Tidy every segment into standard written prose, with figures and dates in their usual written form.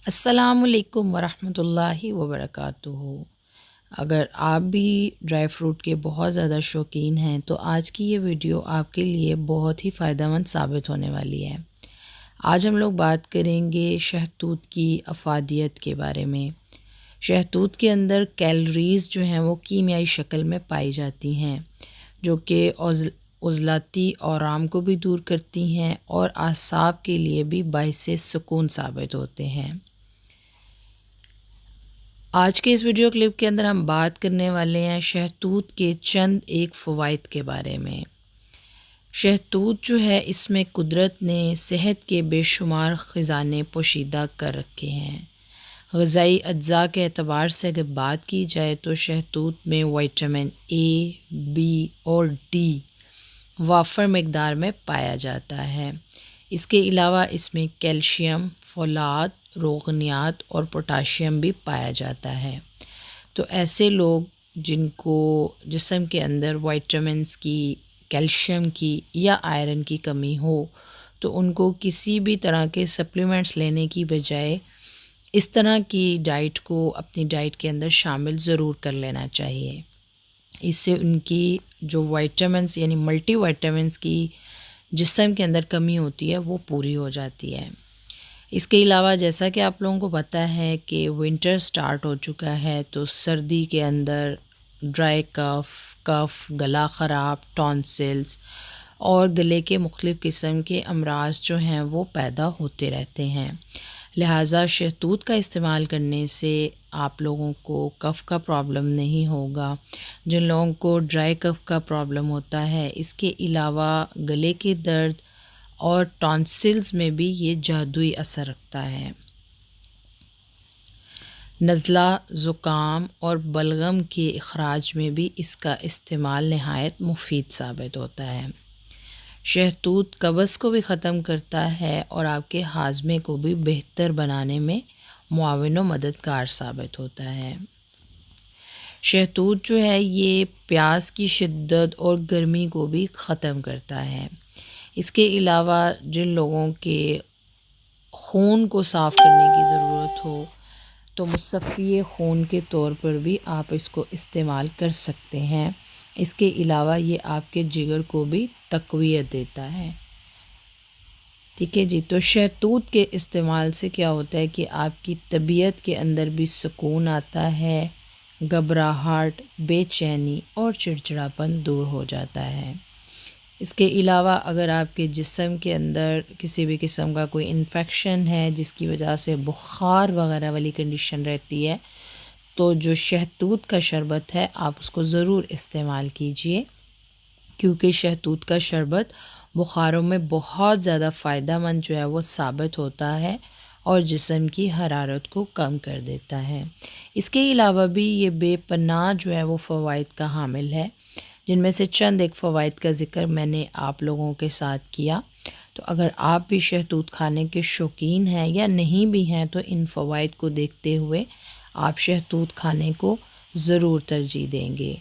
السلام علیکم ورحمۃ اللہ وبرکاتہ۔ اگر آپ بھی ڈرائی فروٹ کے بہت زیادہ شوقین ہیں تو آج کی یہ ویڈیو آپ کے لیے بہت ہی فائدہ مند ثابت ہونے والی ہے۔ آج ہم لوگ بات کریں گے شہتوت کی افادیت کے بارے میں۔ شہتوت کے اندر کیلوریز جو ہیں وہ کیمیائی شکل میں پائی جاتی ہیں، جو کہ عضلاتی آرام کو بھی دور کرتی ہیں اور اعصاب کے لیے بھی باعث سکون ثابت ہوتے ہیں۔ آج کے اس ویڈیو کلپ کے اندر ہم بات کرنے والے ہیں شہتوت کے چند ایک فوائد کے بارے میں۔ شہتوت جو ہے، اس میں قدرت نے صحت کے بے شمار خزانے پوشیدہ کر رکھے ہیں۔ غذائی اجزاء کے اعتبار سے اگر بات کی جائے تو شہتوت میں وٹامن اے، بی اور ڈی وافر مقدار میں پایا جاتا ہے۔ اس کے علاوہ اس میں کیلشیم، فولاد، روغنیات اور پوٹاشیم بھی پایا جاتا ہے۔ تو ایسے لوگ جن کو جسم کے اندر وائٹامنس کی، کیلشیم کی یا آئرن کی کمی ہو، تو ان کو کسی بھی طرح کے سپلیمنٹس لینے کی بجائے اس طرح کی ڈائٹ کو اپنی ڈائٹ کے اندر شامل ضرور کر لینا چاہیے۔ اس سے ان کی جو وائٹامنس یعنی ملٹی وائٹامنس کی جسم کے اندر کمی ہوتی ہے وہ پوری ہو جاتی ہے۔ اس کے علاوہ جیسا کہ آپ لوگوں کو پتہ ہے کہ ونٹر سٹارٹ ہو چکا ہے، تو سردی کے اندر ڈرائی کف، گلا خراب، ٹونسلز اور گلے کے مختلف قسم کے امراض جو ہیں وہ پیدا ہوتے رہتے ہیں۔ لہٰذا شہتوت کا استعمال کرنے سے آپ لوگوں کو کف کا پرابلم نہیں ہوگا۔ جن لوگوں کو ڈرائی کف کا پرابلم ہوتا ہے، اس کے علاوہ گلے کے درد اور ٹونسلز میں بھی یہ جادوئی اثر رکھتا ہے۔ نزلہ، زکام اور بلغم کے اخراج میں بھی اس کا استعمال نہایت مفید ثابت ہوتا ہے۔ شہتوت قبض کو بھی ختم کرتا ہے اور آپ کے ہاضمے کو بھی بہتر بنانے میں معاون و مددگار ثابت ہوتا ہے۔ شہتوت جو ہے یہ پیاس کی شدت اور گرمی کو بھی ختم کرتا ہے۔ اس کے علاوہ جن لوگوں کے خون کو صاف کرنے کی ضرورت ہو تو مصفی خون کے طور پر بھی آپ اس کو استعمال کر سکتے ہیں۔ اس کے علاوہ یہ آپ کے جگر کو بھی تقویت دیتا ہے۔ ٹھیک ہے جی، تو شہتوت کے استعمال سے کیا ہوتا ہے کہ آپ کی طبیعت کے اندر بھی سکون آتا ہے، گھبراہٹ، بے چینی اور چڑچڑاپن دور ہو جاتا ہے۔ اس کے علاوہ اگر آپ کے جسم کے اندر کسی بھی قسم کا کوئی انفیکشن ہے جس کی وجہ سے بخار وغیرہ والی کنڈیشن رہتی ہے، تو جو شہتوت کا شربت ہے آپ اس کو ضرور استعمال کیجئے، کیونکہ شہتوت کا شربت بخاروں میں بہت زیادہ فائدہ مند جو ہے وہ ثابت ہوتا ہے اور جسم کی حرارت کو کم کر دیتا ہے۔ اس کے علاوہ بھی یہ بے پناہ جو ہے وہ فوائد کا حامل ہے، جن میں سے چند ایک فوائد کا ذکر میں نے آپ لوگوں کے ساتھ کیا۔ تو اگر آپ بھی شہتوت کھانے کے شوقین ہیں یا نہیں بھی ہیں تو ان فوائد کو دیکھتے ہوئے آپ شہتوت کھانے کو ضرور ترجیح دیں گے۔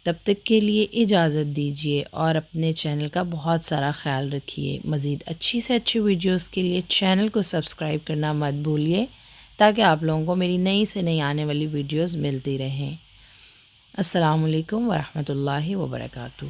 تب تک کے لیے اجازت دیجیے اور اپنے چینل کا بہت سارا خیال رکھیے۔ مزید اچھی سے اچھی ویڈیوز کے لیے چینل کو سبسکرائب کرنا مت بھولیے تاکہ آپ لوگوں کو میری نئی سے نئی آنے والی ویڈیوز ملتی رہیں۔ السلام علیکم ورحمۃ اللہ وبرکاتہ۔